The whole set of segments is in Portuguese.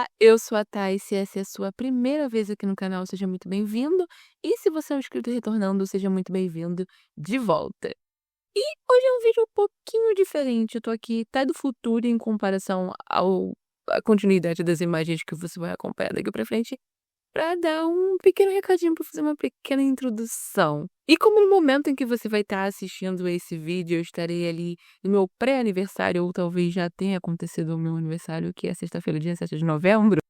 Olá, eu sou a Thay, se essa é a sua primeira vez aqui no canal, seja muito bem-vindo, e se você é um inscrito retornando, seja muito bem-vindo de volta. E hoje é um vídeo um pouquinho diferente, eu tô aqui até do futuro em comparação ao à continuidade das imagens que você vai acompanhar daqui pra frente, pra dar um pequeno recadinho, pra fazer uma pequena introdução. E como no momento em que você vai estar assistindo esse vídeo, eu estarei ali no meu pré-aniversário, ou talvez já tenha acontecido o meu aniversário, que é sexta-feira, dia 7 de novembro.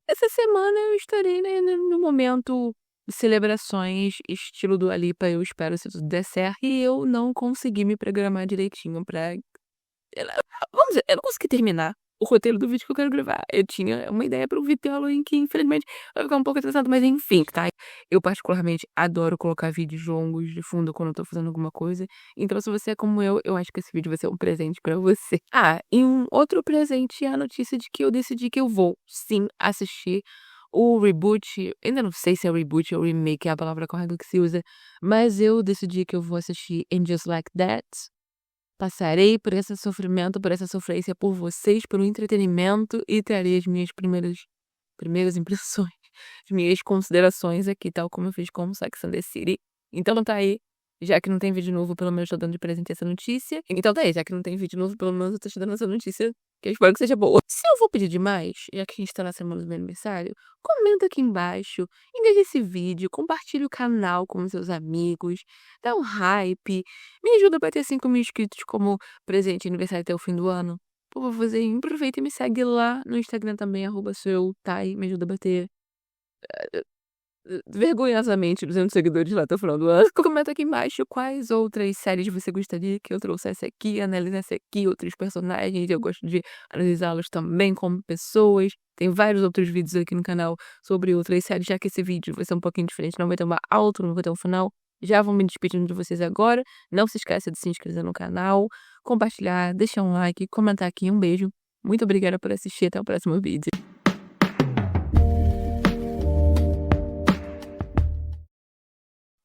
Essa semana eu estarei, né, no momento de celebrações estilo Dua Lipa, eu espero se tudo der certo, e eu não consegui me programar direitinho pra vamos dizer, eu não consegui terminar o roteiro do vídeo que eu quero gravar. Eu tinha uma ideia para um vídeo de Halloween que infelizmente vai ficar um pouco atrasado, mas enfim, tá. Eu particularmente adoro colocar vídeos longos de fundo quando eu tô fazendo alguma coisa, então se você é como eu acho que esse vídeo vai ser um presente pra você. Ah, e um outro presente é a notícia de que eu decidi que eu vou sim assistir o reboot, ainda não sei se é reboot ou remake, é a palavra correta que se usa, mas eu decidi que eu vou assistir And Just Like That. Passarei por esse sofrimento, por essa sofrência por vocês, pelo entretenimento e trarei as minhas primeiras impressões, as minhas considerações aqui, tal como eu fiz com Sex and the City. Então tá aí, já que não tem vídeo novo, pelo menos tô dando de presente essa notícia. Então tá aí, já que não tem vídeo novo, pelo menos eu tô te dando essa notícia, que eu espero que seja boa. Se eu vou pedir demais, já que a gente tá na semana do meu aniversário, comenta aqui embaixo, engaja esse vídeo, compartilha o canal com seus amigos, dá um hype, me ajuda a bater 5.000 inscritos como presente de aniversário até o fim do ano. Por favorzinho, aproveita e me segue lá no Instagram também, @soutai, me ajuda a bater vergonhosamente 200 seguidores lá até o final do ano. Comenta aqui embaixo quais outras séries você gostaria que eu trouxesse aqui, analisasse aqui outros personagens. Eu gosto de analisá-los também como pessoas. Tem vários outros vídeos aqui no canal sobre outras séries, já que esse vídeo vai ser um pouquinho diferente, não vai ter uma outro, não vai ter um final. Já vou me despedindo de vocês agora. Não se esqueça de se inscrever no canal, compartilhar, deixar um like, comentar aqui. Um beijo. Muito obrigada por assistir. Até o próximo vídeo.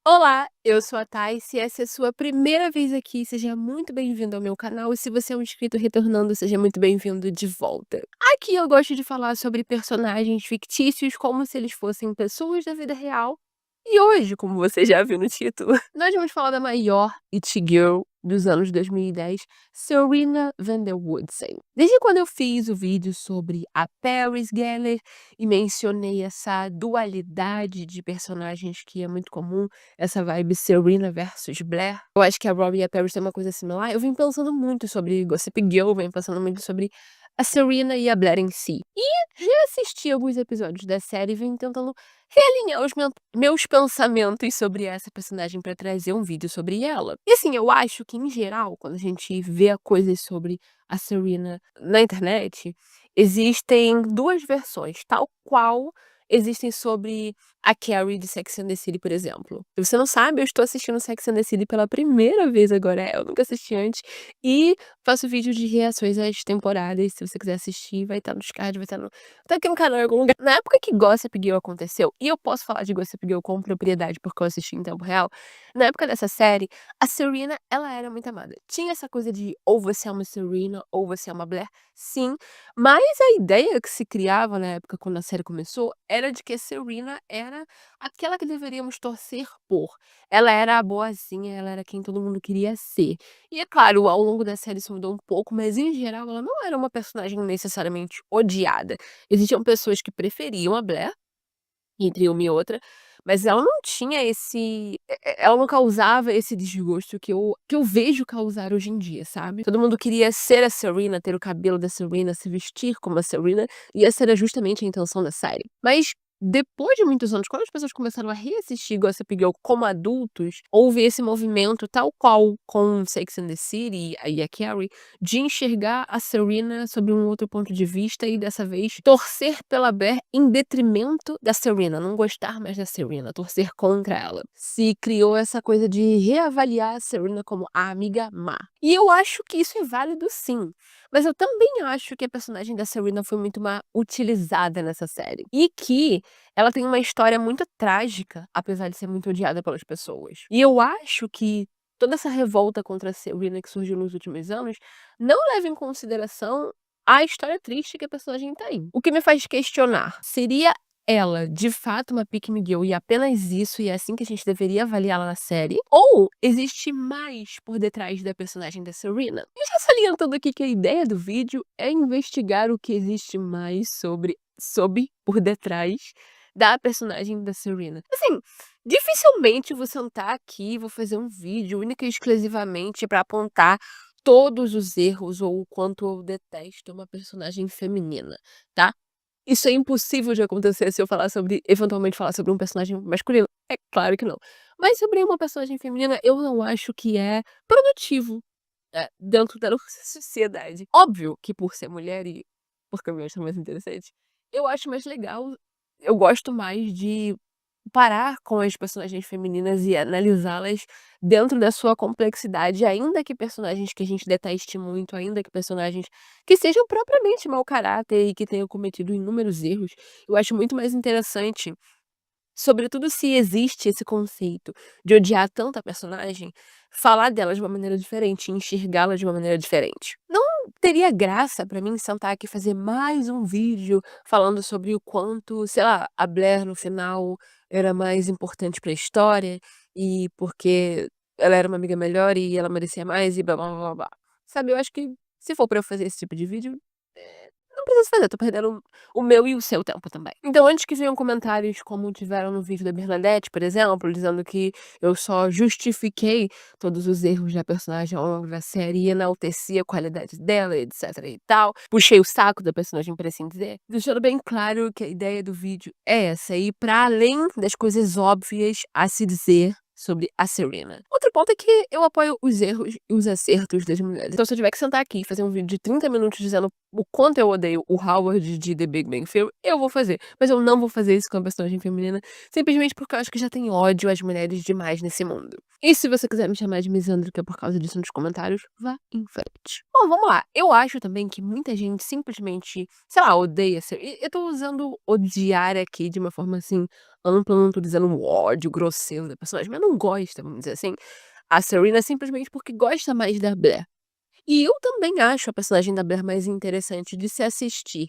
Olá, eu sou a Thay, se essa é a sua primeira vez aqui, seja muito bem-vindo ao meu canal, e se você é um inscrito retornando, seja muito bem-vindo de volta. Aqui eu gosto de falar sobre personagens fictícios como se eles fossem pessoas da vida real. E hoje, como você já viu no título, nós vamos falar da maior it girl dos anos 2010, Serena van der Woodsen. Desde quando eu fiz o vídeo sobre a Paris Geller e mencionei essa dualidade de personagens que é muito comum, essa vibe Serena versus Blair, eu acho que a Rory e a Paris têm uma coisa similar. Eu vim pensando muito sobre Gossip Girl, venho pensando muito sobre a Serena e a Blair em si. E já assisti alguns episódios da série e venho tentando realinhar os meus pensamentos sobre essa personagem para trazer um vídeo sobre ela. E assim, eu acho que em geral, quando a gente vê coisas sobre a Serena na internet, existem duas versões, tal qual existem sobre a Carrie de Sex and the City, por exemplo. Se você não sabe, eu estou assistindo Sex and the City pela primeira vez agora, eu nunca assisti antes, e faço vídeo de reações às temporadas. Se você quiser assistir, vai estar nos cards, vai estar tá aqui no canal em algum lugar. Na época que Gossip Girl aconteceu, e eu posso falar de Gossip Girl com propriedade porque eu assisti em tempo real, na época dessa série, a Serena, ela era muito amada. Tinha essa coisa de ou você é uma Serena ou você é uma Blair, sim, mas a ideia que se criava na época quando a série começou era de que a Serena era aquela que deveríamos torcer por. Ela era a boazinha, ela era quem todo mundo queria ser. E é claro, ao longo da série isso mudou um pouco, mas em geral ela não era uma personagem necessariamente odiada. Existiam pessoas que preferiam a Blair, entre uma e outra, mas ela não tinha ela não causava esse desgosto que eu vejo causar hoje em dia, sabe. Todo mundo queria ser a Serena, ter o cabelo da Serena, se vestir como a Serena, e essa era justamente a intenção da série. Mas depois de muitos anos, quando as pessoas começaram a reassistir Gossip Girl como adultos, houve esse movimento, tal qual com Sex and the City e a Carrie, de enxergar a Serena sob um outro ponto de vista e dessa vez torcer pela Blair em detrimento da Serena, não gostar mais da Serena, torcer contra ela. Se criou essa coisa de reavaliar a Serena como a amiga má. E eu acho que isso é válido sim, mas eu também acho que a personagem da Serena foi muito mal utilizada nessa série. E que ela tem uma história muito trágica, apesar de ser muito odiada pelas pessoas. E eu acho que toda essa revolta contra a Serena que surgiu nos últimos anos, não leva em consideração a história triste que a personagem tem. O que me faz questionar, seria ela de fato uma pick me girl e apenas isso, e é assim que a gente deveria avaliá-la na série? Ou existe mais por detrás da personagem da Serena? E já salientando aqui que a ideia do vídeo é investigar o que existe mais por detrás da personagem da Serena. Assim, dificilmente vou sentar aqui e vou fazer um vídeo única e exclusivamente pra apontar todos os erros ou o quanto eu detesto uma personagem feminina, tá? Isso é impossível de acontecer se eu falar sobre eventualmente falar sobre um personagem masculino. É claro que não. Mas sobre uma personagem feminina, eu não acho que é produtivo, dentro da nossa sociedade. Óbvio que por ser mulher e porque eu me acho mais interessante, eu acho mais legal, eu gosto mais de parar com as personagens femininas e analisá-las dentro da sua complexidade, ainda que personagens que a gente deteste muito, ainda que personagens que sejam propriamente mau caráter e que tenham cometido inúmeros erros, eu acho muito mais interessante, sobretudo se existe esse conceito de odiar tanto a personagem, falar dela de uma maneira diferente, enxergá-la de uma maneira diferente. Não teria graça pra mim sentar aqui e fazer mais um vídeo falando sobre o quanto, sei lá, a Blair no final era mais importante pra história, e porque ela era uma amiga melhor e ela merecia mais e blá blá blá blá. Sabe, eu acho que se for pra eu fazer esse tipo de vídeo, não preciso fazer, tô perdendo o meu e o seu tempo também. Então, antes que venham comentários como tiveram no vídeo da Bernadette, por exemplo, dizendo que eu só justifiquei todos os erros da personagem ao longo da série e enalteci a qualidade dela, etc e tal, puxei o saco da personagem, por assim dizer, deixando bem claro que a ideia do vídeo é essa, ir pra além das coisas óbvias a se dizer sobre a Serena. Outro ponto é que eu apoio os erros e os acertos das mulheres. Então, se eu tiver que sentar aqui e fazer um vídeo de 30 minutos dizendo o quanto eu odeio o Howard de The Big Bang Theory, eu vou fazer. Mas eu não vou fazer isso com a personagem feminina, simplesmente porque eu acho que já tem ódio às mulheres demais nesse mundo. E se você quiser me chamar de misândrica por causa disso nos comentários, vá em frente. Bom, vamos lá. Eu acho também que muita gente simplesmente, sei lá, odeia ser. Eu tô usando odiar aqui de uma forma assim ampla, não tô dizendo um ódio grosseiro da personagem, mas não gosta, vamos dizer assim, a Serena simplesmente porque gosta mais da Blair. E eu também acho a personagem da Blair mais interessante de se assistir.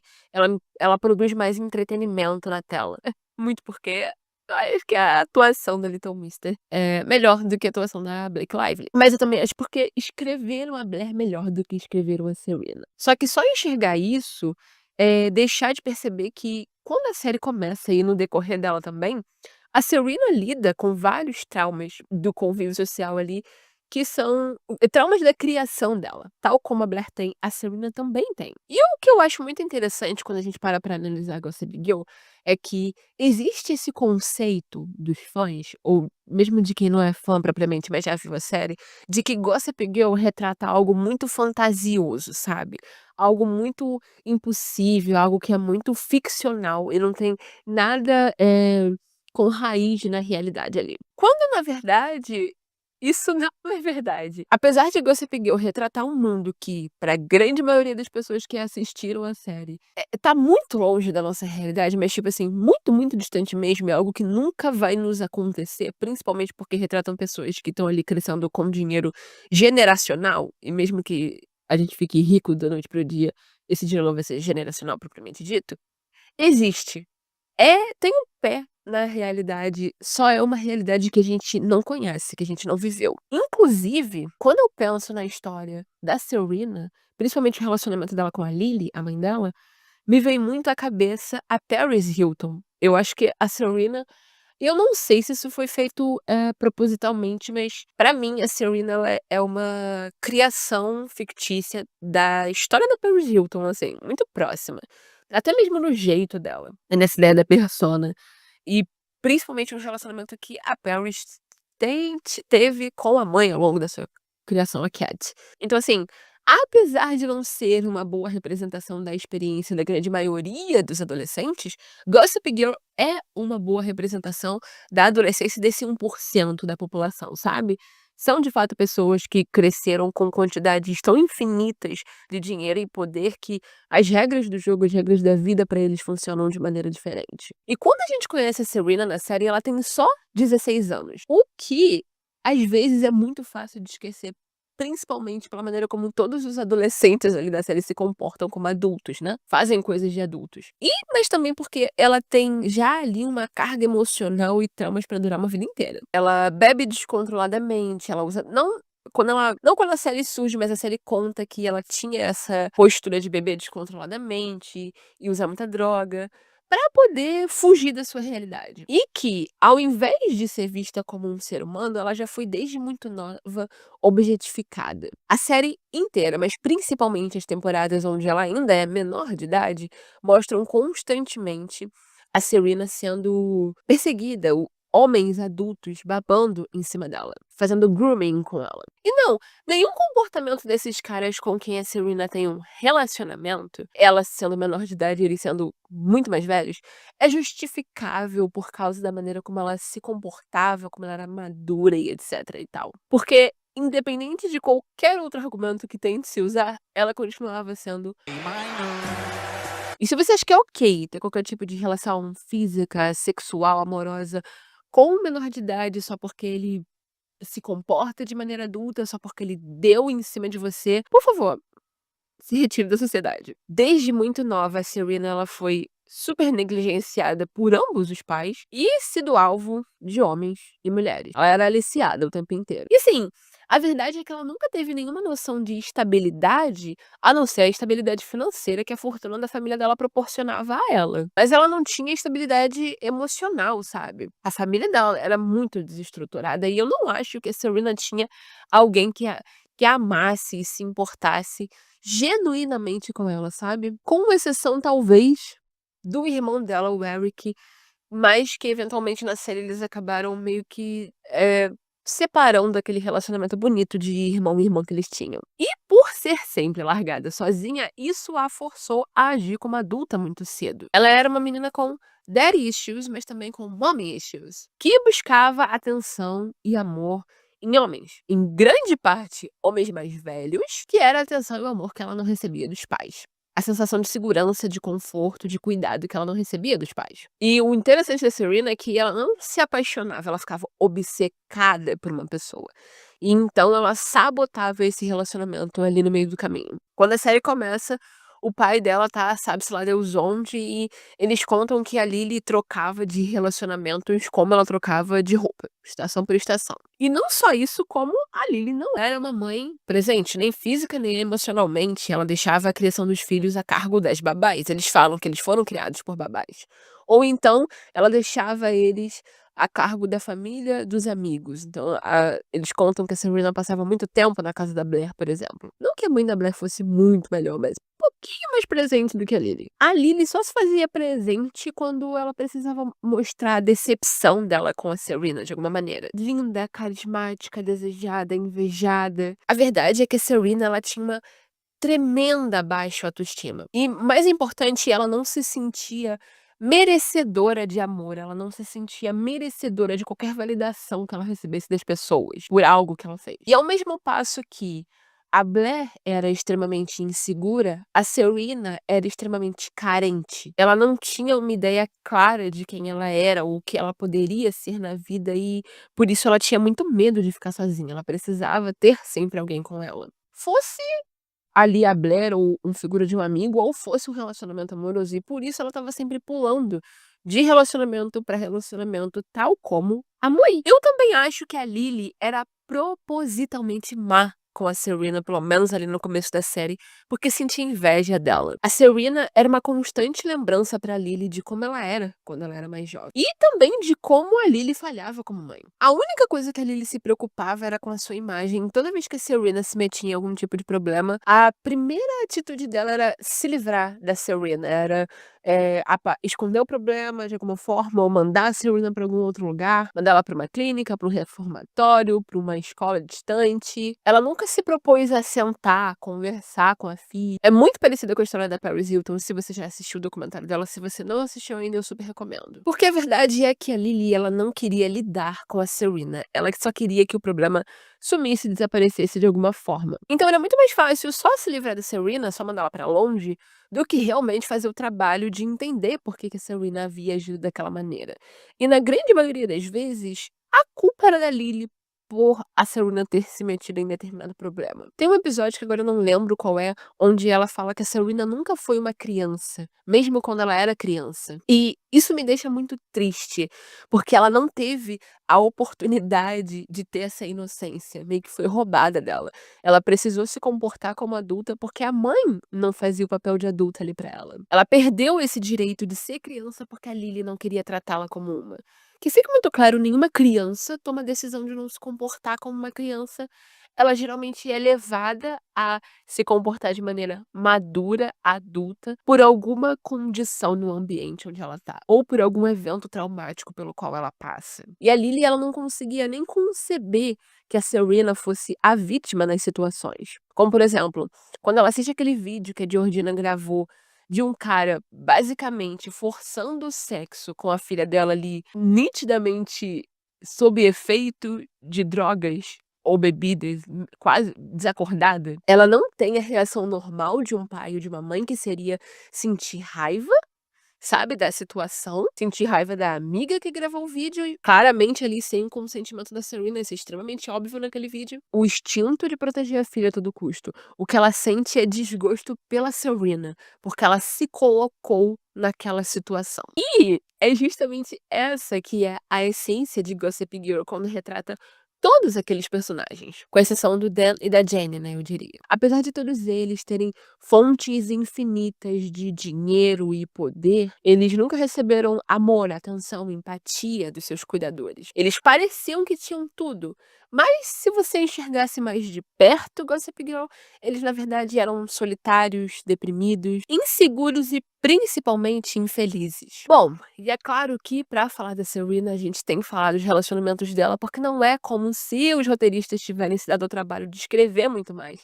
Ela produz mais entretenimento na tela. Muito porque eu acho que a atuação da Little Mister é melhor do que a atuação da Blake Lively. Mas eu também acho porque escreveram a Blair melhor do que escreveram a Serena. Só que só enxergar isso é deixar de perceber que quando a série começa e no decorrer dela também, a Serena lida com vários traumas do convívio social ali que são traumas da criação dela, tal como a Blair tem, a Serena também tem. E o que eu acho muito interessante quando a gente para pra analisar Gossip Girl, é que existe esse conceito dos fãs, ou mesmo de quem não é fã propriamente, mas já viu a série, de que Gossip Girl retrata algo muito fantasioso, sabe? Algo muito impossível, algo que é muito ficcional e não tem nada, com raiz na realidade ali. Quando na verdade isso não é verdade. Apesar de Gossip Girl retratar um mundo que, pra grande maioria das pessoas que assistiram a série, tá muito longe da nossa realidade, mas, tipo assim, muito, muito distante mesmo, é algo que nunca vai nos acontecer, principalmente porque retratam pessoas que estão ali crescendo com dinheiro generacional, e mesmo que a gente fique rico da noite para o dia, esse dinheiro não vai ser generacional propriamente dito, existe. Tem um pé na realidade, só é uma realidade que a gente não conhece, que a gente não viveu. Inclusive, quando eu penso na história da Serena, principalmente o relacionamento dela com a Lily, a mãe dela, me vem muito à cabeça a Paris Hilton. Eu acho que a Serena, eu não sei se isso foi feito, propositalmente, mas pra mim a Serena ela é uma criação fictícia da história da Paris Hilton, assim, muito próxima. Até mesmo no jeito dela, nessa ideia da persona. E principalmente no relacionamento que a Paris teve com a mãe ao longo da sua criação, a Cat. Então assim, apesar de não ser uma boa representação da experiência da grande maioria dos adolescentes, Gossip Girl é uma boa representação da adolescência desse 1% da população, sabe? São de fato pessoas que cresceram com quantidades tão infinitas de dinheiro e poder que as regras do jogo, as regras da vida pra eles funcionam de maneira diferente. E quando a gente conhece a Serena na série, ela tem só 16 anos, o que às vezes é muito fácil de esquecer principalmente pela maneira como todos os adolescentes ali da série se comportam como adultos, né, fazem coisas de adultos. Mas também porque ela tem já ali uma carga emocional e traumas pra durar uma vida inteira. Ela bebe descontroladamente, ela usa não quando a série surge, mas a série conta que ela tinha essa postura de beber descontroladamente e usar muita droga, pra poder fugir da sua realidade. E que, ao invés de ser vista como um ser humano, ela já foi desde muito nova objetificada. A série inteira, mas principalmente as temporadas onde ela ainda é menor de idade, mostram constantemente a Serena sendo perseguida, homens adultos babando em cima dela, fazendo grooming com ela. E não, nenhum comportamento desses caras com quem a Serena tem um relacionamento, ela sendo menor de idade e eles sendo muito mais velhos, é justificável por causa da maneira como ela se comportava, como ela era madura e etc e tal. Porque, independente de qualquer outro argumento que tente se usar, ela continuava sendo. E se você acha que é ok ter qualquer tipo de relação física, sexual, amorosa com um menor de idade só porque ele se comporta de maneira adulta, só porque ele deu em cima de você, por favor, se retire da sociedade. Desde muito nova, a Serena ela foi super negligenciada por ambos os pais e sido alvo de homens e mulheres. Ela era aliciada o tempo inteiro. E assim, a verdade é que ela nunca teve nenhuma noção de estabilidade, a não ser a estabilidade financeira que a fortuna da família dela proporcionava a ela. Mas ela não tinha estabilidade emocional, sabe? A família dela era muito desestruturada e eu não acho que a Serena tinha alguém que a amasse e se importasse genuinamente com ela, sabe. Com exceção, talvez, do irmão dela, o Eric, mas que eventualmente na série eles acabaram meio que, separando aquele relacionamento bonito de irmão e irmã que eles tinham. E por ser sempre largada sozinha, isso a forçou a agir como adulta muito cedo. Ela era uma menina com daddy issues, mas também com mommy issues, que buscava atenção e amor em homens, em grande parte homens mais velhos, que era a atenção e o amor que ela não recebia dos pais. A sensação de segurança, de conforto, de cuidado que ela não recebia dos pais. E o interessante da Serena é que ela não se apaixonava, ela ficava obcecada por uma pessoa. E então ela sabotava esse relacionamento ali no meio do caminho. Quando a série começa, o pai dela tá, sabe-se lá Deus onde, e eles contam que a Lily trocava de relacionamentos como ela trocava de roupa, estação por estação. E não só isso, como a Lily não era uma mãe presente, nem física nem emocionalmente, ela deixava a criação dos filhos a cargo das babás, eles falam que eles foram criados por babás. Ou então, ela deixava eles a cargo da família, dos amigos. Então, eles contam que a Serena passava muito tempo na casa da Blair, por exemplo. Não que a mãe da Blair fosse muito melhor, mas um pouquinho mais presente do que a Lily. A Lily só se fazia presente quando ela precisava mostrar a decepção dela com a Serena, de alguma maneira. Linda, carismática, desejada, invejada. A verdade é que a Serena, ela tinha uma tremenda baixa autoestima. E, mais importante, ela não se sentia merecedora de amor, ela não se sentia merecedora de qualquer validação que ela recebesse das pessoas, por algo que ela fez. E ao mesmo passo que a Blair era extremamente insegura, a Serena era extremamente carente. Ela não tinha uma ideia clara de quem ela era ou o que ela poderia ser na vida e, por isso, ela tinha muito medo de ficar sozinha, ela precisava ter sempre alguém com ela. Fosse ali a Blair ou um figura de um amigo, ou fosse um relacionamento amoroso, e por isso ela estava sempre pulando de relacionamento para relacionamento, tal como a mãe. Eu também acho que a Lily era propositalmente má com a Serena, pelo menos ali no começo da série, porque sentia inveja dela. A Serena era uma constante lembrança pra Lily de como ela era quando ela era mais jovem. E também de como a Lily falhava como mãe. A única coisa que a Lily se preocupava era com a sua imagem. Toda vez que a Serena se metia em algum tipo de problema, a primeira atitude dela era se livrar da Serena. Era esconder o problema de alguma forma, ou mandar a Serena pra algum outro lugar, mandar ela pra uma clínica, pra um reformatório, pra uma escola distante. Ela nunca se propôs a sentar, conversar com a filha. É muito parecida com a história da Paris Hilton, se você já assistiu o documentário dela. Se você não assistiu ainda, eu super recomendo. Porque a verdade é que a Lily, ela não queria lidar com a Serena. Ela só queria que o problema sumisse e desaparecesse de alguma forma. Então era muito mais fácil só se livrar da Serena, só mandar ela pra longe, do que realmente fazer o trabalho de entender por que a Serena havia agido daquela maneira. E na grande maioria das vezes, a culpa era da Lily, por a Serena ter se metido em determinado problema. Tem um episódio que agora eu não lembro qual é, onde ela fala que a Serena nunca foi uma criança, mesmo quando ela era criança. E isso me deixa muito triste, porque ela não teve a oportunidade de ter essa inocência, meio que foi roubada dela. Ela precisou se comportar como adulta, porque a mãe não fazia o papel de adulta ali pra ela. Ela perdeu esse direito de ser criança, porque a Lily não queria tratá-la como uma. Que fique muito claro, nenhuma criança toma a decisão de não se comportar como uma criança. Ela geralmente é levada a se comportar de maneira madura, adulta, por alguma condição no ambiente onde ela tá, ou por algum evento traumático pelo qual ela passa. E a Lily, ela não conseguia nem conceber que a Serena fosse a vítima nas situações. Como, por exemplo, quando ela assiste aquele vídeo que a Georgina gravou de um cara basicamente forçando o sexo com a filha dela ali, nitidamente sob efeito de drogas ou bebidas, quase desacordada, ela não tem a reação normal de um pai ou de uma mãe, que seria sentir raiva, sabe, da situação, sentir raiva da amiga que gravou o vídeo e claramente ali sem o consentimento da Serena, isso é extremamente óbvio naquele vídeo. O instinto de proteger a filha a todo custo. O que ela sente é desgosto pela Serena, porque ela se colocou naquela situação. E é justamente essa que é a essência de Gossip Girl quando retrata todos aqueles personagens, com exceção do Dan e da Jenny, né, eu diria. Apesar de todos eles terem fontes infinitas de dinheiro e poder, eles nunca receberam amor, atenção, empatia dos seus cuidadores. Eles pareciam que tinham tudo, mas se você enxergasse mais de perto Gossip Girl, eles na verdade eram solitários, deprimidos, inseguros e principalmente infelizes. Bom, e é claro que pra falar da Serena a gente tem que falar dos relacionamentos dela, porque não é como se os roteiristas tiverem se dado ao trabalho de escrever muito mais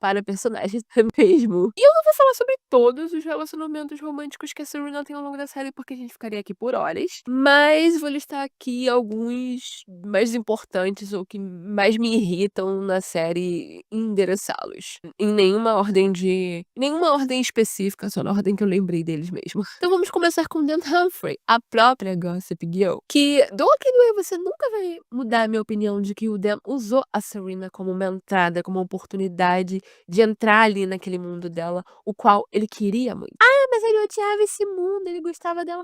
para personagens mesmo. E eu não vou falar sobre todos os relacionamentos românticos que a Serena tem ao longo da série, porque a gente ficaria aqui por horas, mas vou listar aqui alguns mais importantes ou que mais me irritam na série e endereçá-los. Em nenhuma ordem específica, só na ordem que eu lembrei deles mesmo. Então vamos começar com Dan Humphrey, a própria Gossip Girl, que do que doer, você nunca vai mudar a minha opinião de que o Dan usou a Serena como uma entrada, como uma oportunidade de entrar ali naquele mundo dela, o qual ele queria muito. "Ah, mas ele odiava esse mundo, ele gostava dela".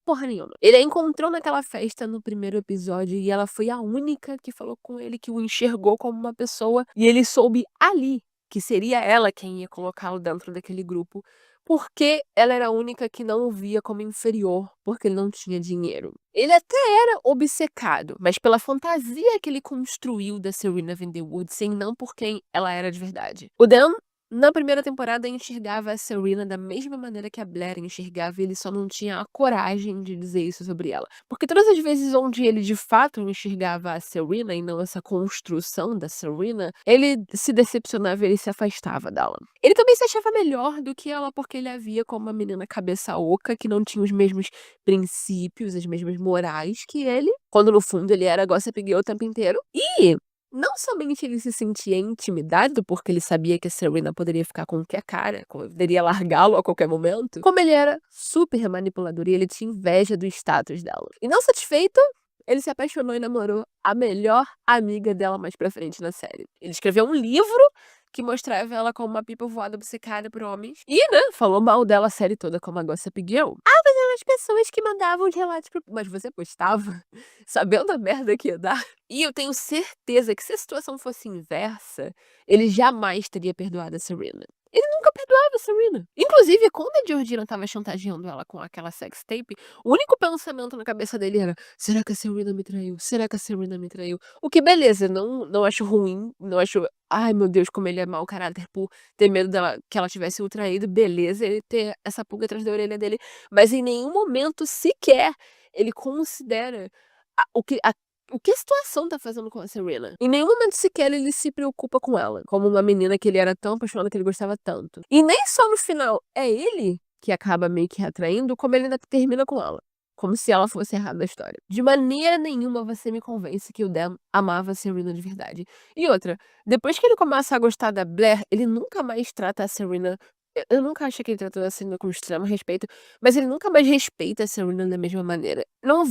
Porra nenhuma. Ele a encontrou naquela festa no primeiro episódio e ela foi a única que falou com ele, que o enxergou como uma pessoa, e ele soube ali que seria ela quem ia colocá-lo dentro daquele grupo, porque ela era a única que não o via como inferior, porque ele não tinha dinheiro. Ele até era obcecado, mas pela fantasia que ele construiu da Serena van der Woodsen, não por quem ela era de verdade. O Dan, na primeira temporada, enxergava a Serena da mesma maneira que a Blair enxergava, e ele só não tinha a coragem de dizer isso sobre ela. Porque todas as vezes onde ele de fato enxergava a Serena e não essa construção da Serena, ele se decepcionava e ele se afastava dela. Ele também se achava melhor do que ela, porque ele a via como uma menina cabeça oca, que não tinha os mesmos princípios, as mesmas morais que ele, quando no fundo ele era Gossip Girl o tempo inteiro. E não somente ele se sentia intimidado, porque ele sabia que a Serena poderia ficar com qualquer cara, poderia largá-lo a qualquer momento, como ele era super manipulador e ele tinha inveja do status dela. E não satisfeito, ele se apaixonou e namorou a melhor amiga dela mais pra frente na série. Ele escreveu um livro que mostrava ela como uma pipa voada obcecada por homens. E, né, falou mal dela a série toda como a Gossip Girl. Ah, mas eram as pessoas que mandavam os relatos pro... Mas você postava, sabendo a merda que ia dar. E eu tenho certeza que se a situação fosse inversa, ele jamais teria perdoado a Serena. Ele nunca perdoava a Serena. Inclusive, quando a Georgina tava chantageando ela com aquela sex tape, o único pensamento na cabeça dele era: será que a Serena me traiu? Será que a Serena me traiu? O que, beleza, não acho ruim, não acho, ai meu Deus, como ele é mau caráter por ter medo dela, que ela tivesse o traído, beleza, ele ter essa pulga atrás da orelha dele, mas em nenhum momento sequer ele considera a- o que a o que a situação tá fazendo com a Serena. Em nenhum momento sequer ele se preocupa com ela, como uma menina que ele era tão apaixonado, que ele gostava tanto. E nem só no final é ele que acaba meio que atraindo, como ele ainda termina com ela. Como se ela fosse errada da história. De maneira nenhuma você me convence que o Dan amava a Serena de verdade. E outra, depois que ele começa a gostar da Blair, ele nunca mais trata a Serena Eu nunca achei que ele tratou a Serena com extremo respeito, mas ele nunca mais respeita a Serena da mesma maneira. Não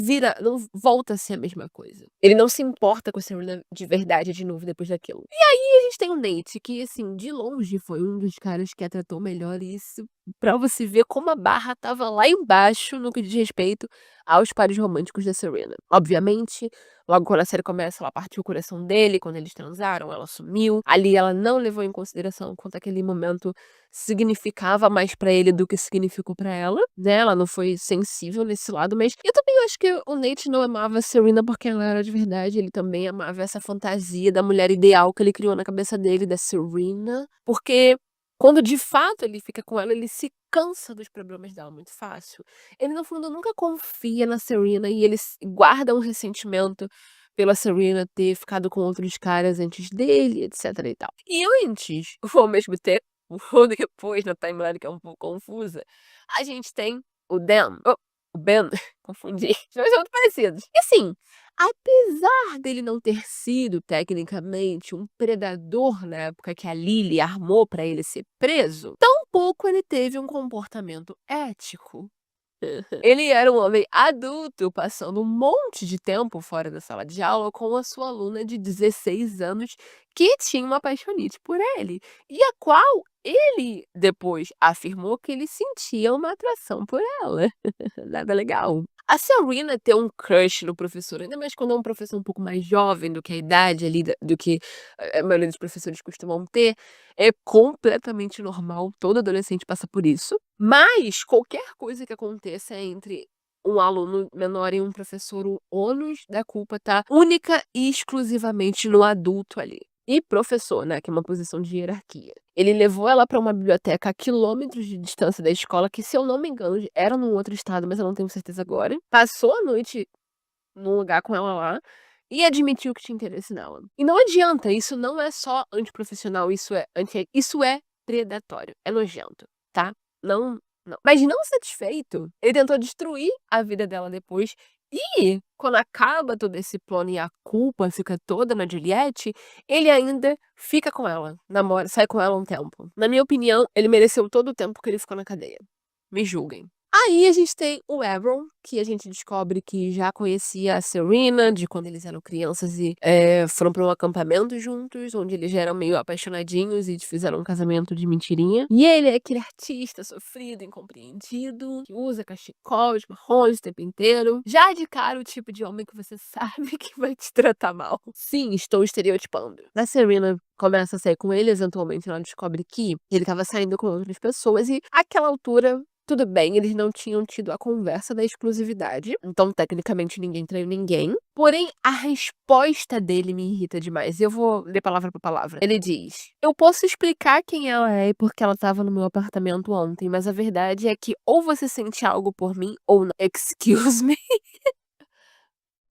volta a ser a mesma coisa. Ele não se importa com a Serena de verdade de novo depois daquilo. E aí a gente tem o Nate, que assim, de longe foi um dos caras que a tratou melhor, e isso pra você ver como a barra estava lá embaixo no que diz respeito aos pares românticos da Serena. Obviamente, logo quando a série começa, ela partiu o coração dele, quando eles transaram, ela sumiu. Ali ela não levou em consideração quanto aquele momento significava mais pra ele do que significou pra ela, né, ela não foi sensível nesse lado, mas eu também acho que o Nate não amava a Serena porque ela era de verdade, ele também amava essa fantasia da mulher ideal que ele criou na cabeça dele, da Serena, porque quando de fato ele fica com ela, ele se cansa dos problemas dela muito fácil. Ele no fundo nunca confia na Serena e ele guarda um ressentimento pela Serena ter ficado com outros caras antes dele, etc e tal. E antes, ou ao mesmo tempo, ou depois na timeline que é um pouco confusa, a gente tem o Dan, o Ben, confundi, os 2 são muito parecidos. E assim, apesar dele não ter sido tecnicamente um predador na época que a Lily armou pra ele ser preso, tampouco ele teve um comportamento ético. Ele era um homem adulto, passando um monte de tempo fora da sala de aula com a sua aluna de 16 anos, que tinha uma apaixonite por ele, e a qual ele depois afirmou que ele sentia uma atração por ela. Nada legal. A Serena ter um crush no professor, ainda mais quando é um professor um pouco mais jovem do que a idade ali do que a maioria dos professores costumam ter, é completamente normal, todo adolescente passa por isso. Mas qualquer coisa que aconteça entre um aluno menor e um professor, o ônus da culpa tá única e exclusivamente no adulto ali. E professor, né, que é uma posição de hierarquia. Ele levou ela pra uma biblioteca a quilômetros de distância da escola, que se eu não me engano era num outro estado, mas eu não tenho certeza agora. Passou a noite num lugar com ela lá, e admitiu que tinha interesse nela. E não adianta, isso não é só antiprofissional, isso é predatório, é nojento, tá? Não. Mas não satisfeito, ele tentou destruir a vida dela depois, e quando acaba todo esse plano e a culpa fica toda na Juliette, ele ainda fica com ela, namora, sai com ela um tempo. Na minha opinião, ele mereceu todo o tempo que ele ficou na cadeia. Me julguem. Aí a gente tem o Aaron, que a gente descobre que já conhecia a Serena de quando eles eram crianças e, foram pra um acampamento juntos, onde eles já eram meio apaixonadinhos e fizeram um casamento de mentirinha. E ele é aquele artista sofrido, incompreendido, que usa cachecol, os marrons o tempo inteiro. Já de cara o tipo de homem que você sabe que vai te tratar mal. Sim, estou estereotipando. A Serena começa a sair com ele, eventualmente ela descobre que ele estava saindo com outras pessoas e, àquela altura, tudo bem, eles não tinham tido a conversa da exclusividade, então tecnicamente ninguém traiu ninguém. Porém, a resposta dele me irrita demais. Eu vou ler palavra por palavra. Ele diz: "Eu posso explicar quem ela é e por que ela estava no meu apartamento ontem, mas a verdade é que ou você sente algo por mim ou não." Excuse me?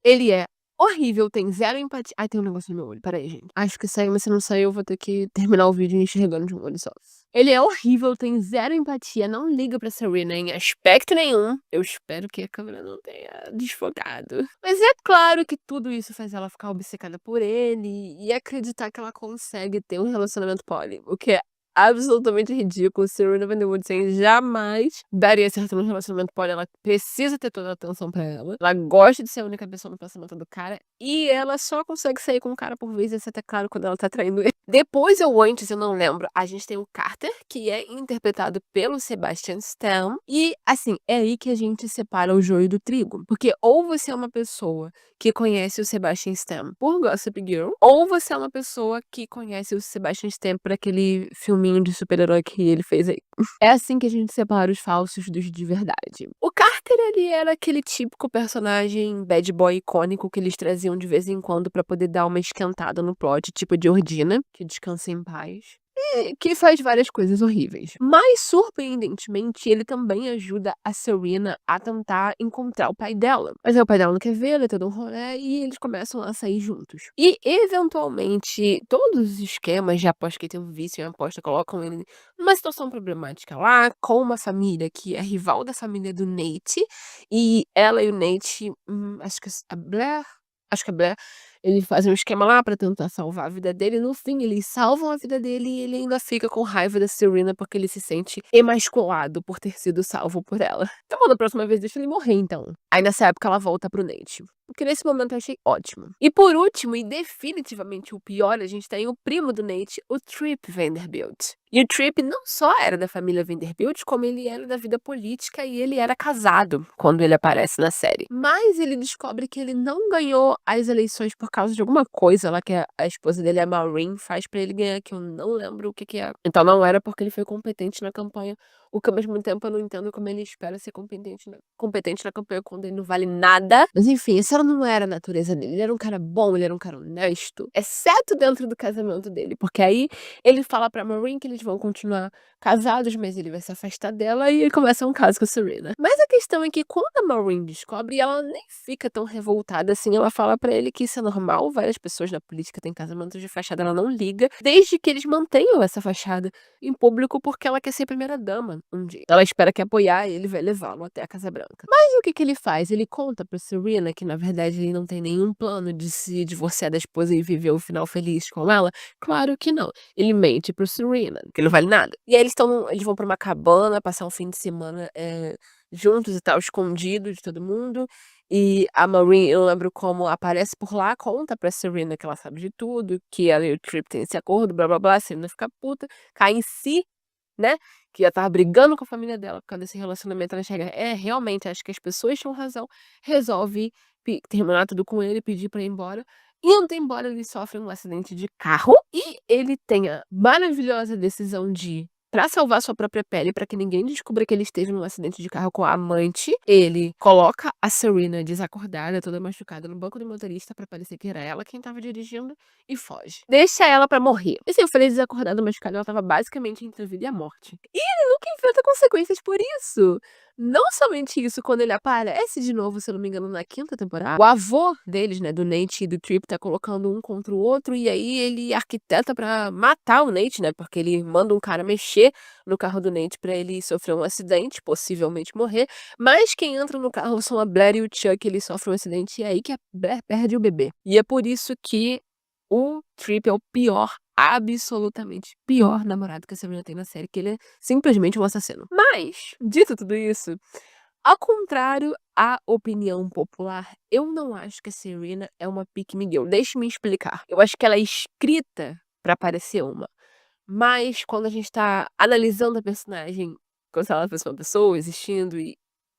Ele é horrível, tem zero empatia. Ai, tem um negócio no meu olho, espera aí, gente. Acho que saiu, mas se não saiu, eu vou ter que terminar o vídeo enxergando de um olho só. Ele é horrível, tem zero empatia, não liga pra Serena em aspecto nenhum. Eu espero que a câmera não tenha desfocado. Mas é claro que tudo isso faz ela ficar obcecada por ele e acreditar que ela consegue ter um relacionamento poly, o que é absolutamente ridículo. Serena Van der Woodsen jamais daria certo num relacionamento poly, ela precisa ter toda a atenção pra ela. Ela gosta de ser a única pessoa no pensamento do cara e ela só consegue sair com um cara por vez, isso é até claro quando ela tá traindo ele. Depois ou antes, eu não lembro, a gente tem o Carter, que é interpretado pelo Sebastian Stan, e assim, é aí que a gente separa o joio do trigo, porque ou você é uma pessoa que conhece o Sebastian Stan por Gossip Girl, ou você é uma pessoa que conhece o Sebastian Stan por aquele filminho de super-herói que ele fez aí. É assim que a gente separa os falsos dos de verdade. O Carter, ele era aquele típico personagem bad boy icônico que eles traziam de vez em quando pra poder dar uma esquentada no plot, tipo de Ordina, que descansa em paz. E que faz várias coisas horríveis. Mas, surpreendentemente, ele também ajuda a Serena a tentar encontrar o pai dela. Mas aí o pai dela não quer ver, é todo um rolê, e eles começam a sair juntos. E, eventualmente, todos os esquemas de aposta, que tem um vício em aposta, colocam ele numa situação problemática lá, com uma família que é rival da família do Nate, e ela e o Nate, acho que a Blair, Eles fazem um esquema lá pra tentar salvar a vida dele, no fim eles salvam a vida dele e ele ainda fica com raiva da Serena, porque ele se sente emasculado por ter sido salvo por ela. Tá bom, da próxima vez deixa ele morrer então. Aí nessa época ela volta pro Nate. Porque nesse momento eu achei ótimo. E por último, e definitivamente o pior, a gente tem o primo do Nate, o Trip Vanderbilt. E o Trip não só era da família Vanderbilt, como ele era da vida política e ele era casado quando ele aparece na série. Mas ele descobre que ele não ganhou as eleições por causa de alguma coisa lá que a esposa dele, a Maureen, faz pra ele ganhar, que eu não lembro o que que é. Então não era porque ele foi competente na campanha, o que ao mesmo tempo eu não entendo como ele espera ser competente na campanha quando ele não vale nada. Mas enfim, essa não era a natureza dele. Ele era um cara bom, ele era um cara honesto, exceto dentro do casamento dele, porque aí ele fala pra Maureen que eles vão continuar casados, mas ele vai se afastar dela e ele começa um caso com a Serena. Mas a questão é que quando a Maureen descobre, ela nem fica tão revoltada assim. Ela fala pra ele que isso é normal, várias pessoas na política têm casamentos de fachada, ela não liga, desde que eles mantenham essa fachada em público, porque ela quer ser primeira-dama um dia. Ela espera que apoiar ele vai levá-lo até a Casa Branca. Mas o que que ele faz? Ele conta pra Serena que, na verdade, ele não tem nenhum plano de se divorciar da esposa e viver o final feliz com ela? Claro que não. Ele mente pro Serena, que ele não vale nada. E aí eles vão pra uma cabana, passar um fim de semana juntos e tal, escondidos de todo mundo. E a Maureen, eu não lembro como, aparece por lá, conta pra Serena que ela sabe de tudo, que ela e o Trip têm esse acordo, blá blá blá. A Serena fica puta, cai em si, né? Que já tava brigando com a família dela por causa desse relacionamento. Ela chega, realmente, acho que as pessoas tinham razão. Resolve terminar tudo com ele, pedir pra ir embora. Indo embora, ele sofre um acidente de carro e ele tem a maravilhosa decisão de, pra salvar sua própria pele, pra que ninguém descubra que ele esteve num acidente de carro com a amante, ele coloca a Serena desacordada, toda machucada, no banco do motorista pra parecer que era ela quem tava dirigindo e foge. Deixa ela pra morrer. E assim, eu falei desacordada, machucada, ela tava basicamente entre a vida e a morte. E ele nunca enfrenta consequências por isso. Não somente isso, quando ele aparece de novo, se eu não me engano, na 5ª temporada, o avô deles, né, do Nate e do Trip, tá colocando um contra o outro, e aí ele arquiteta pra matar o Nate, né, porque ele manda um cara mexer no carro do Nate pra ele sofrer um acidente, possivelmente morrer, mas quem entra no carro são a Blair e o Chuck, ele sofre um acidente, e é aí que a Blair perde o bebê. E é por isso que o Trip é o pior, absolutamente pior namorado que a Serena tem na série, que ele é simplesmente um assassino. Mas, dito tudo isso, ao contrário à opinião popular, eu não acho que a Serena é uma pick me girl. Deixe-me explicar. Eu acho que ela é escrita pra parecer uma. Mas quando a gente tá analisando a personagem, como se ela fosse uma pessoa existindo e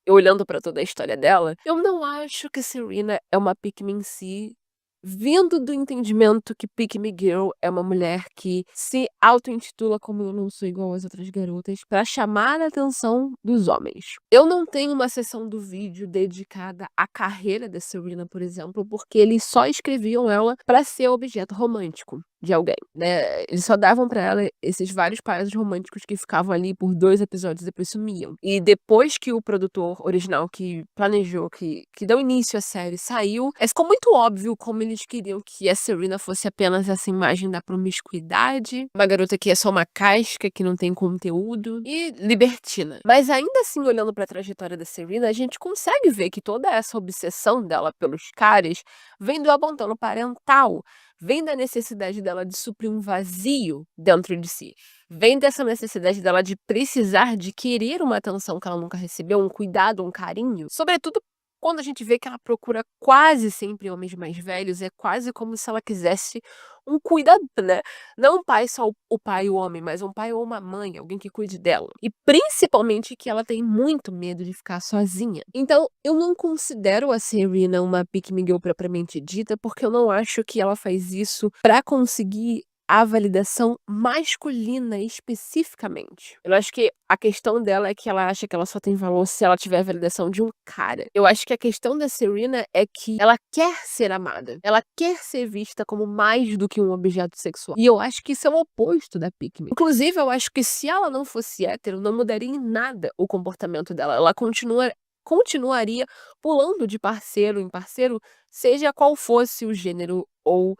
olhando pra toda a história dela, eu não acho que a Serena é uma pick me em si, vindo do entendimento que pick me girl é uma mulher que se auto-intitula como eu não sou igual às outras garotas pra chamar a atenção dos homens. Eu não tenho uma seção do vídeo dedicada à carreira da Serena, por exemplo, porque eles só escreviam ela pra ser objeto romântico de alguém, né? Eles só davam pra ela esses vários pares românticos que ficavam ali por 2 episódios e depois sumiam. E depois que o produtor original que planejou, que deu início à série, saiu, ficou muito óbvio como eles queriam que a Serena fosse apenas essa imagem da promiscuidade, uma garota que é só uma casca, que não tem conteúdo, e libertina. Mas ainda assim, olhando pra trajetória da Serena, a gente consegue ver que toda essa obsessão dela pelos caras vem do abandono parental, vem da necessidade dela de suprir um vazio dentro de si. Vem dessa necessidade dela de precisar de querer uma atenção que ela nunca recebeu, um cuidado, um carinho. Sobretudo quando a gente vê que ela procura quase sempre homens mais velhos, é quase como se ela quisesse um cuidador, né? Não um pai, só o pai e o homem, mas um pai ou uma mãe, alguém que cuide dela. E principalmente que ela tem muito medo de ficar sozinha. Então, eu não considero a Serena uma pick me girl propriamente dita, porque eu não acho que ela faz isso pra conseguir a validação masculina especificamente. Eu acho que a questão dela é que ela acha que ela só tem valor se ela tiver a validação de um cara. Eu acho que a questão da Serena é que ela quer ser amada. Ela quer ser vista como mais do que um objeto sexual. E eu acho que isso é o oposto da pick me. Inclusive, eu acho que se ela não fosse hétero, não mudaria em nada o comportamento dela. Ela continuaria pulando de parceiro em parceiro, seja qual fosse o gênero ou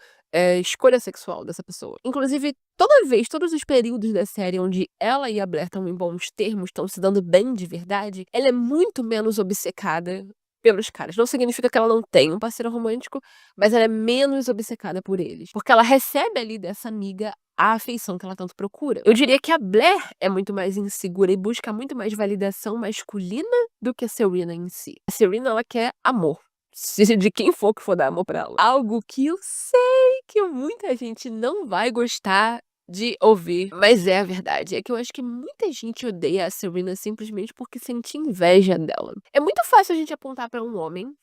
escolha sexual dessa pessoa. Inclusive, todos os períodos da série onde ela e a Blair estão em bons termos, estão se dando bem de verdade, ela é muito menos obcecada pelos caras. Não significa que ela não tem um parceiro romântico, mas ela é menos obcecada por eles, porque ela recebe ali dessa amiga a afeição que ela tanto procura. Eu diria que a Blair é muito mais insegura e busca muito mais validação masculina do que a Serena em si. A Serena, ela quer amor. Seja de quem for que for dar amor pra ela. Algo que eu sei que muita gente não vai gostar de ouvir, mas é a verdade. É que eu acho que muita gente odeia a Serena simplesmente porque sente inveja dela. É muito fácil a gente apontar pra um homem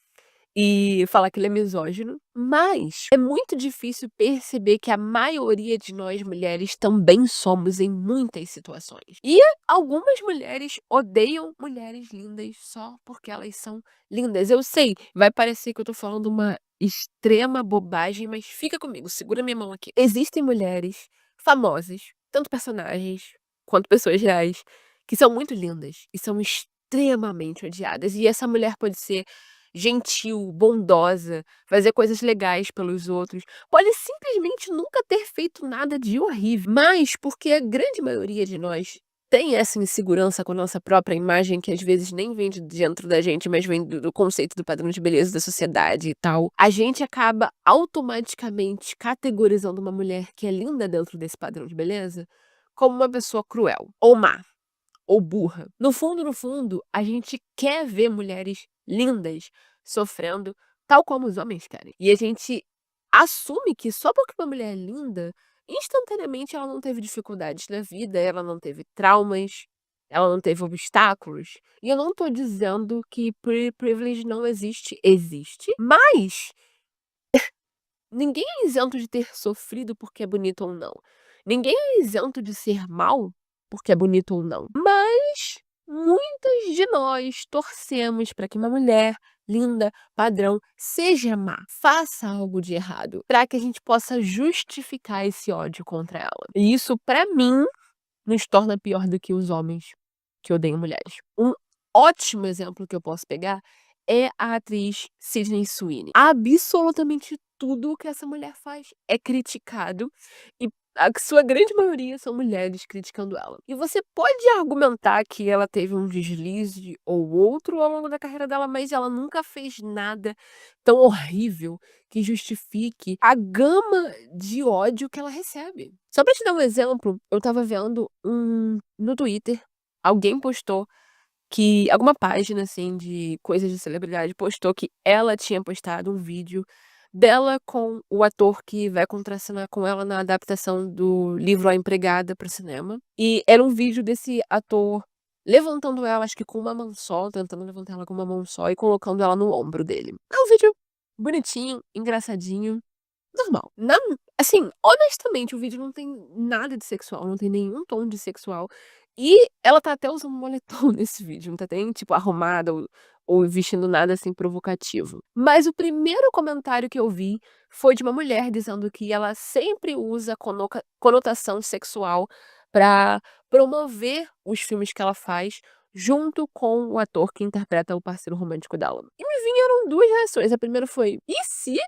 e falar que ele é misógino, mas é muito difícil perceber que a maioria de nós mulheres também somos em muitas situações. E algumas mulheres odeiam mulheres lindas só porque elas são lindas. Eu sei, vai parecer que eu tô falando uma extrema bobagem, mas fica comigo, segura minha mão aqui. Existem mulheres famosas, tanto personagens quanto pessoas reais, que são muito lindas e são extremamente odiadas. E essa mulher pode ser gentil, bondosa, fazer coisas legais pelos outros, pode simplesmente nunca ter feito nada de horrível, mas porque a grande maioria de nós tem essa insegurança com a nossa própria imagem, que às vezes nem vem de dentro da gente, mas vem do conceito do padrão de beleza da sociedade e tal, a gente acaba automaticamente categorizando uma mulher que é linda dentro desse padrão de beleza como uma pessoa cruel ou má ou burra. No fundo, a gente quer ver mulheres lindas sofrendo tal como os homens querem. E a gente assume que só porque uma mulher é linda, instantaneamente ela não teve dificuldades na vida, ela não teve traumas, ela não teve obstáculos. E eu não tô dizendo que privilege não existe, existe, mas ninguém é isento de ter sofrido porque é bonito ou não. Ninguém é isento de ser mal porque é bonito ou não. Mas muitas de nós torcemos para que uma mulher linda, padrão, seja má, faça algo de errado, para que a gente possa justificar esse ódio contra ela. E isso, para mim, nos torna pior do que os homens que odeiam mulheres. Um ótimo exemplo que eu posso pegar é a atriz Sydney Sweeney. Absolutamente tudo que essa mulher faz é criticado e a sua grande maioria são mulheres criticando ela. E você pode argumentar que ela teve um deslize ou outro ao longo da carreira dela, mas ela nunca fez nada tão horrível que justifique a gama de ódio que ela recebe. Só pra te dar um exemplo, eu estava vendo no Twitter, alguém postou que alguma página, assim, de coisas de celebridade postou que ela tinha postado um vídeo dela com o ator que vai contracenar com ela na adaptação do livro A Empregada para o cinema. E era um vídeo desse ator levantando ela, acho que com uma mão só, tentando levantar ela com uma mão só e colocando ela no ombro dele. É um vídeo bonitinho, engraçadinho, normal. Assim, honestamente, o vídeo não tem nada de sexual, não tem nenhum tom de sexual. E ela tá até usando moletom nesse vídeo, não tá nem, tipo, arrumada ou vestindo nada, assim, provocativo. Mas o primeiro comentário que eu vi foi de uma mulher dizendo que ela sempre usa conotação sexual pra promover os filmes que ela faz, junto com o ator que interpreta o parceiro romântico dela. E me vieram 2 reações, a primeira foi: "E se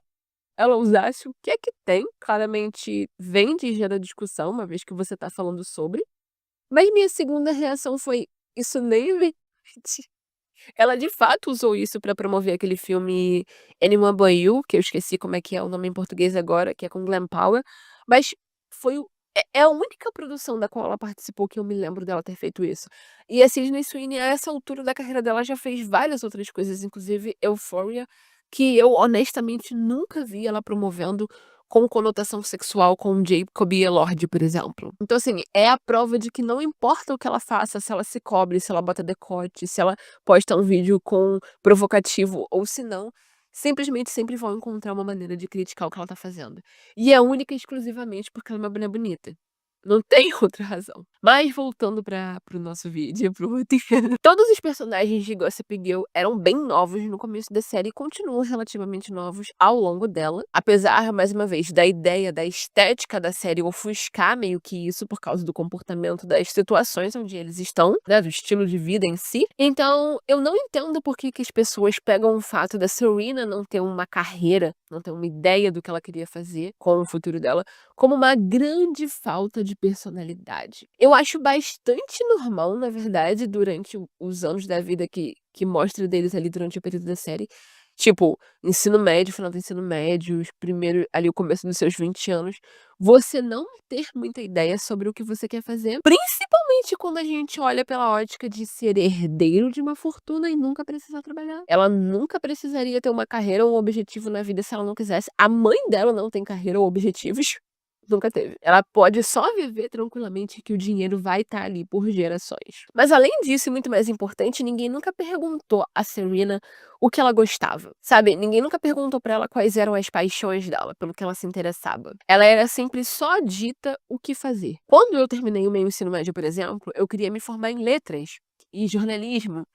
ela usasse, o que é que tem?" Claramente vem de gera discussão, uma vez que você tá falando sobre. Mas minha segunda reação foi: "Isso nem é verdade." Ela de fato usou isso pra promover aquele filme Anyone But You, que eu esqueci como é que é o nome em português agora, que é com Glen Powell, mas foi é a única produção da qual ela participou que eu me lembro dela ter feito isso. E a Sydney Sweeney, a essa altura da carreira dela, já fez várias outras coisas, inclusive Euphoria, que eu honestamente nunca vi ela promovendo com conotação sexual com Jacob Elord, por exemplo. Então, assim, é a prova de que não importa o que ela faça, se ela se cobre, se ela bota decote, se ela posta um vídeo com provocativo ou se não, simplesmente sempre vão encontrar uma maneira de criticar o que ela tá fazendo. E é única e exclusivamente porque ela é uma mulher bonita. Não tem outra razão. Mas voltando para o nosso vídeo, para o roteiro. Todos os personagens de Gossip Girl eram bem novos no começo da série e continuam relativamente novos ao longo dela. Apesar, mais uma vez, da ideia, da estética da série ofuscar meio que isso por causa do comportamento das situações onde eles estão, né, do estilo de vida em si. Então, eu não entendo por que as pessoas pegam o fato da Serena não ter uma carreira não tem uma ideia do que ela queria fazer com o futuro dela, como uma grande falta de personalidade. Eu acho bastante normal, na verdade, durante os anos da vida que mostra deles ali durante o período da série, tipo, ensino médio, final do ensino médio, os primeiros ali o começo dos seus 20 anos, você não ter muita ideia sobre o que você quer fazer, principalmente quando a gente olha pela ótica de ser herdeiro de uma fortuna e nunca precisar trabalhar. Ela nunca precisaria ter uma carreira ou um objetivo na vida se ela não quisesse. A mãe dela não tem carreira ou objetivos. Nunca teve. Ela pode só viver tranquilamente que o dinheiro vai estar ali por gerações. Mas além disso, e muito mais importante, ninguém nunca perguntou a Serena o que ela gostava, sabe? Ninguém nunca perguntou pra ela quais eram as paixões dela, pelo que ela se interessava. Ela era sempre só dita o que fazer. Quando eu terminei o meu ensino médio, por exemplo, eu queria me formar em letras e jornalismo,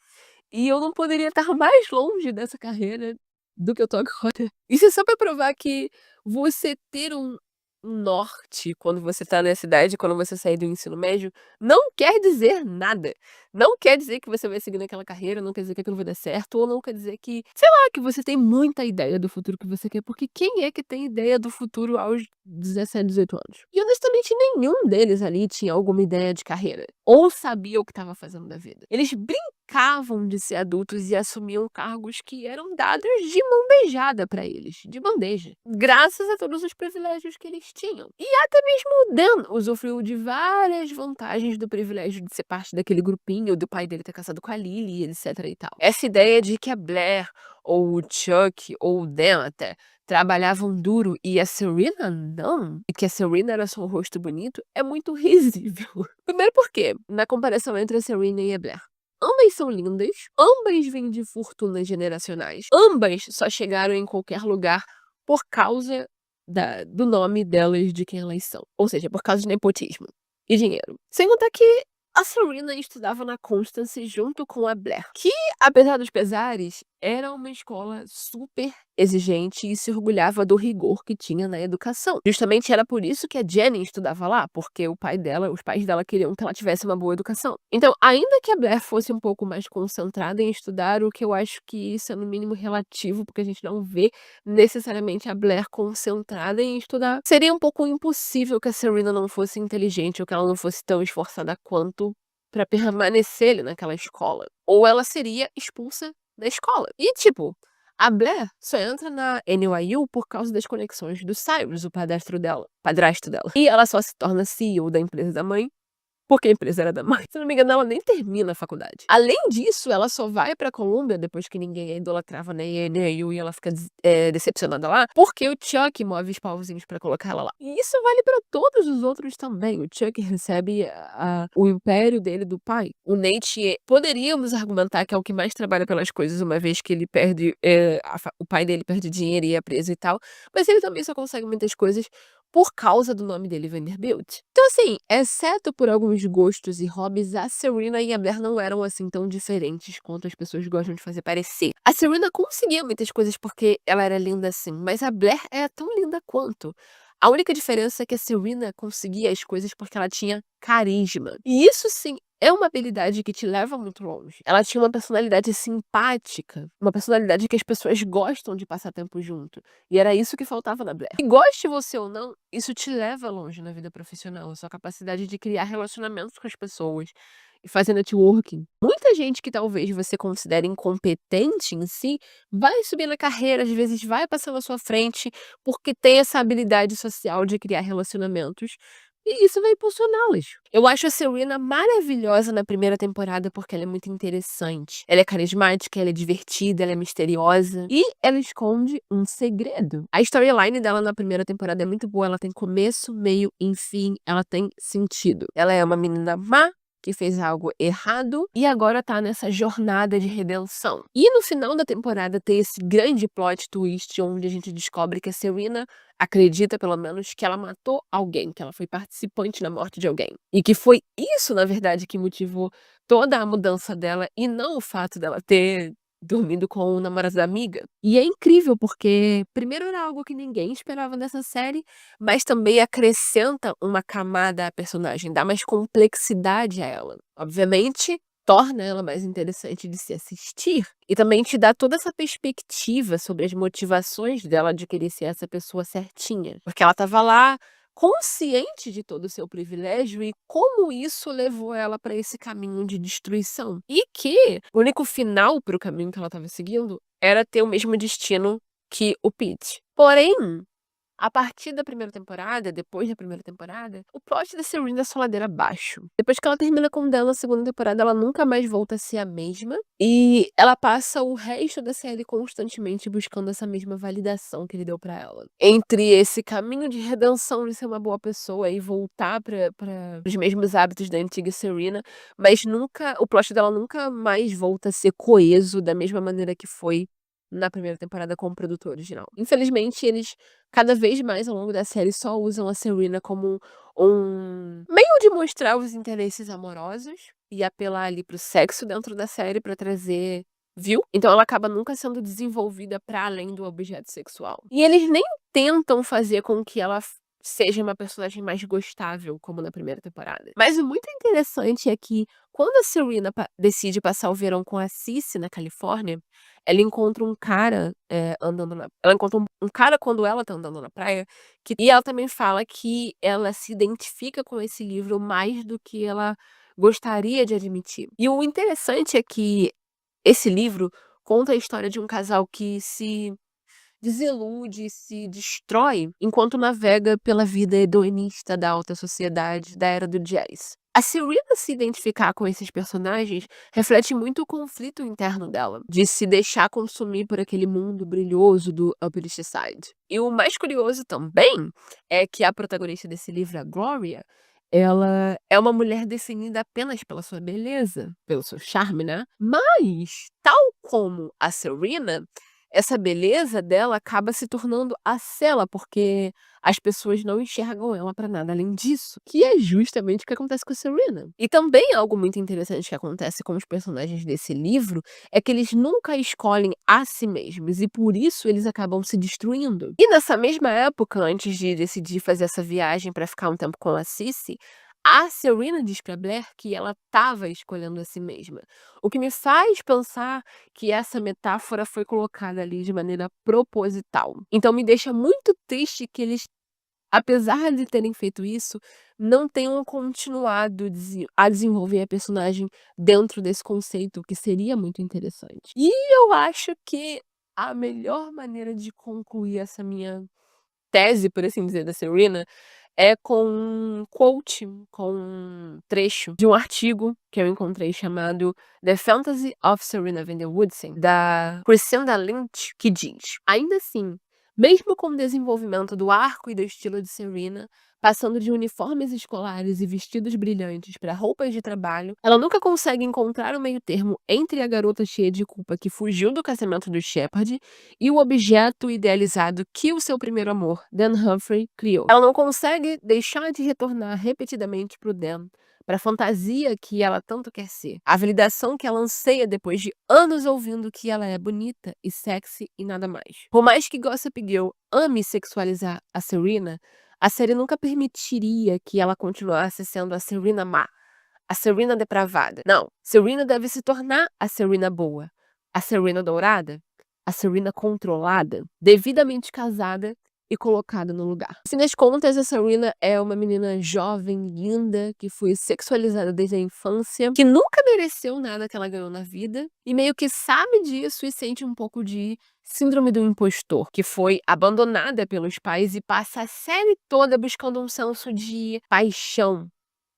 e eu não poderia estar mais longe dessa carreira do que eu tô agora. Isso é só pra provar que você ter um norte quando você tá nessa idade, quando você sair do ensino médio, não quer dizer nada. Não quer dizer que você vai seguir naquela carreira, não quer dizer que aquilo vai dar certo, ou não quer dizer que, sei lá, que você tem muita ideia do futuro que você quer, porque quem é que tem ideia do futuro aos 17, 18 anos? E honestamente nenhum deles ali tinha alguma ideia de carreira, ou sabia o que estava fazendo da vida. Eles brincavam de ser adultos e assumiam cargos que eram dados de mão beijada pra eles, de bandeja, graças a todos os privilégios que eles tinham. E até mesmo o Dan usufruiu de várias vantagens do privilégio de ser parte daquele grupinho, do pai dele ter casado com a Lily, etc e tal. Essa ideia de que a Blair, ou o Chuck, ou o Dan até, trabalhavam duro e a Serena não, e que a Serena era só um rosto bonito, é muito risível. Primeiro porque, na comparação entre a Serena e a Blair, ambas são lindas, ambas vêm de fortunas generacionais, ambas só chegaram em qualquer lugar por causa do nome delas, de quem elas são. Ou seja, por causa de nepotismo e dinheiro. Sem contar que a Serena estudava na Constance junto com a Blair, que, apesar dos pesares, era uma escola super exigente e se orgulhava do rigor que tinha na educação. Justamente era por isso que a Jenny estudava lá, porque os pais dela queriam que ela tivesse uma boa educação. Então, ainda que a Blair fosse um pouco mais concentrada em estudar, o que eu acho que isso é no mínimo relativo, porque a gente não vê necessariamente a Blair concentrada em estudar, seria um pouco impossível que a Serena não fosse inteligente ou que ela não fosse tão esforçada quanto pra permanecer ali naquela escola. Ou ela seria expulsa da escola. E, tipo, a Blair só entra na NYU por causa das conexões do Cyrus, o padrasto dela. E ela só se torna CEO da empresa da mãe porque a empresa era da mãe. Se não me engano, ela nem termina a faculdade. Além disso, ela só vai pra Colômbia depois que ninguém a idolatrava na NYU e ela fica decepcionada lá, porque o Chuck move os pauzinhos pra colocar ela lá. E isso vale pra todos os outros também. O Chuck recebe o império dele do pai. O Nate, poderíamos argumentar que é o que mais trabalha pelas coisas, uma vez que ele perde, o pai dele perde dinheiro e é preso e tal, mas ele também só consegue muitas coisas por causa do nome dele, Vanderbilt. Então, assim, exceto por alguns gostos e hobbies, a Serena e a Blair não eram assim tão diferentes quanto as pessoas gostam de fazer parecer. A Serena conseguia muitas coisas porque ela era linda assim, mas a Blair é tão linda quanto. A única diferença é que a Serena conseguia as coisas porque ela tinha carisma. E isso sim é uma habilidade que te leva muito longe. Ela tinha uma personalidade simpática, uma personalidade que as pessoas gostam de passar tempo junto. E era isso que faltava na Blair. E goste você ou não, isso te leva longe na vida profissional, a sua capacidade de criar relacionamentos com as pessoas e fazer networking. Muita gente que talvez você considere incompetente em si, vai subir na carreira, às vezes vai passar na sua frente, porque tem essa habilidade social de criar relacionamentos. E isso vai impulsioná-las. Eu acho a Serena maravilhosa na primeira temporada porque ela é muito interessante. Ela é carismática, ela é divertida, ela é misteriosa e ela esconde um segredo. A storyline dela na primeira temporada é muito boa, ela tem começo, meio e fim, ela tem sentido. Ela é uma menina má que fez algo errado e agora tá nessa jornada de redenção. E no final da temporada tem esse grande plot twist onde a gente descobre que a Serena acredita, pelo menos, que ela matou alguém, que ela foi participante na morte de alguém. E que foi isso, na verdade, que motivou toda a mudança dela e não o fato dela ter dormido com o namorado da amiga. E é incrível porque, primeiro, era algo que ninguém esperava nessa série, mas também acrescenta uma camada à personagem, dá mais complexidade a ela. Obviamente, torna ela mais interessante de se assistir, e também te dá toda essa perspectiva sobre as motivações dela de querer ser essa pessoa certinha. Porque ela estava lá consciente de todo o seu privilégio e como isso levou ela para esse caminho de destruição. E que o único final para o caminho que ela estava seguindo era ter o mesmo destino que o Pete. Porém, a partir da primeira temporada, depois da primeira temporada, o plot da Serena é só ladeira abaixo. Depois que ela termina com o Dan na segunda temporada, ela nunca mais volta a ser a mesma. E ela passa o resto da série constantemente buscando essa mesma validação que ele deu pra ela. Entre esse caminho de redenção de ser uma boa pessoa e voltar para os mesmos hábitos da antiga Serena, mas nunca, o plot dela nunca mais volta a ser coeso da mesma maneira que foi na primeira temporada com o produtor original. Infelizmente, eles cada vez mais ao longo da série só usam a Serena como um meio de mostrar os interesses amorosos e apelar ali para o sexo dentro da série para trazer view. Então ela acaba nunca sendo desenvolvida para além do objeto sexual. E eles nem tentam fazer com que ela seja uma personagem mais gostável, como na primeira temporada. Mas o muito interessante é que quando a Serena decide passar o verão com a Cissy na Califórnia, ela encontra um cara, andando na ela encontra um cara quando ela tá andando na praia, e ela também fala que ela se identifica com esse livro mais do que ela gostaria de admitir. E o interessante é que esse livro conta a história de um casal que se desilude, se destrói enquanto navega pela vida hedonista da alta sociedade da era do jazz. A Serena se identificar com esses personagens reflete muito o conflito interno dela, de se deixar consumir por aquele mundo brilhoso do Upper East Side. E o mais curioso também é que a protagonista desse livro, a Gloria, ela é uma mulher definida apenas pela sua beleza, pelo seu charme, né? Mas, tal como a Serena, essa beleza dela acaba se tornando a cela, porque as pessoas não enxergam ela pra nada além disso, que é justamente o que acontece com a Serena. E também algo muito interessante que acontece com os personagens desse livro é que eles nunca escolhem a si mesmos e por isso eles acabam se destruindo. E nessa mesma época, antes de decidir fazer essa viagem pra ficar um tempo com a Cissy, a Serena diz pra Blair que ela estava escolhendo a si mesma. O que me faz pensar que essa metáfora foi colocada ali de maneira proposital. Então me deixa muito triste que eles, apesar de terem feito isso, não tenham continuado a desenvolver a personagem dentro desse conceito, que seria muito interessante. E eu acho que a melhor maneira de concluir essa minha tese, por assim dizer, da Serena, é com um quote, com um trecho de um artigo que eu encontrei chamado The Fantasy of Serena van der Woodsen, da Crisinda Lynch, que diz: ainda assim, mesmo com o desenvolvimento do arco e do estilo de Serena, passando de uniformes escolares e vestidos brilhantes para roupas de trabalho, ela nunca consegue encontrar o meio-termo entre a garota cheia de culpa que fugiu do casamento do Shepard e o objeto idealizado que o seu primeiro amor, Dan Humphrey, criou. Ela não consegue deixar de retornar repetidamente para o Dan, para a fantasia que ela tanto quer ser, a validação que ela anseia depois de anos ouvindo que ela é bonita e sexy e nada mais. Por mais que Gossip Girl ame sexualizar a Serena, a série nunca permitiria que ela continuasse sendo a Serena má, a Serena depravada. Não, Serena deve se tornar a Serena boa, a Serena dourada, a Serena controlada, devidamente casada e colocada no lugar. No fim das contas, a Serena é uma menina jovem, linda, que foi sexualizada desde a infância, que nunca mereceu nada que ela ganhou na vida, e meio que sabe disso e sente um pouco de síndrome do impostor, que foi abandonada pelos pais e passa a série toda buscando um senso de paixão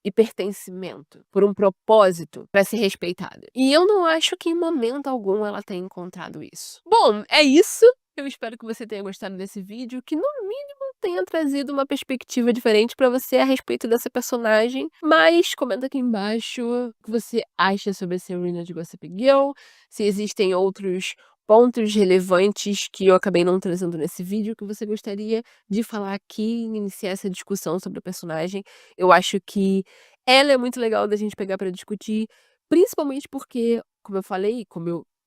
e pertencimento, por um propósito para ser respeitada. E eu não acho que em momento algum ela tenha encontrado isso. Bom, é isso. Eu espero que você tenha gostado desse vídeo, que no mínimo tenha trazido uma perspectiva diferente para você a respeito dessa personagem. Mas comenta aqui embaixo o que você acha sobre a Serena de Gossip Girl, se existem outros pontos relevantes que eu acabei não trazendo nesse vídeo que você gostaria de falar aqui e iniciar essa discussão sobre o personagem. Eu acho que ela é muito legal da gente pegar pra discutir, principalmente porque, como eu falei,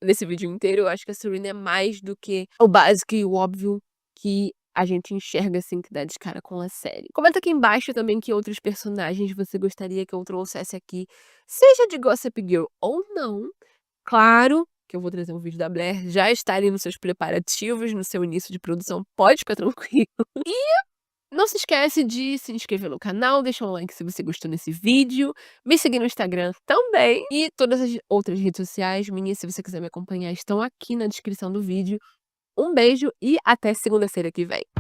nesse vídeo inteiro, eu acho que a Serena é mais do que o básico e o óbvio que a gente enxerga, assim, que dá de cara com a série. Comenta aqui embaixo também que outros personagens você gostaria que eu trouxesse aqui, seja de Gossip Girl ou não. Claro que eu vou trazer um vídeo da Blair, já está ali nos seus preparativos, no seu início de produção, pode ficar tranquilo. Não se esquece de se inscrever no canal, deixar um like se você gostou desse vídeo, me seguir no Instagram também e todas as outras redes sociais minhas, se você quiser me acompanhar, estão aqui na descrição do vídeo. Um beijo e até segunda-feira que vem.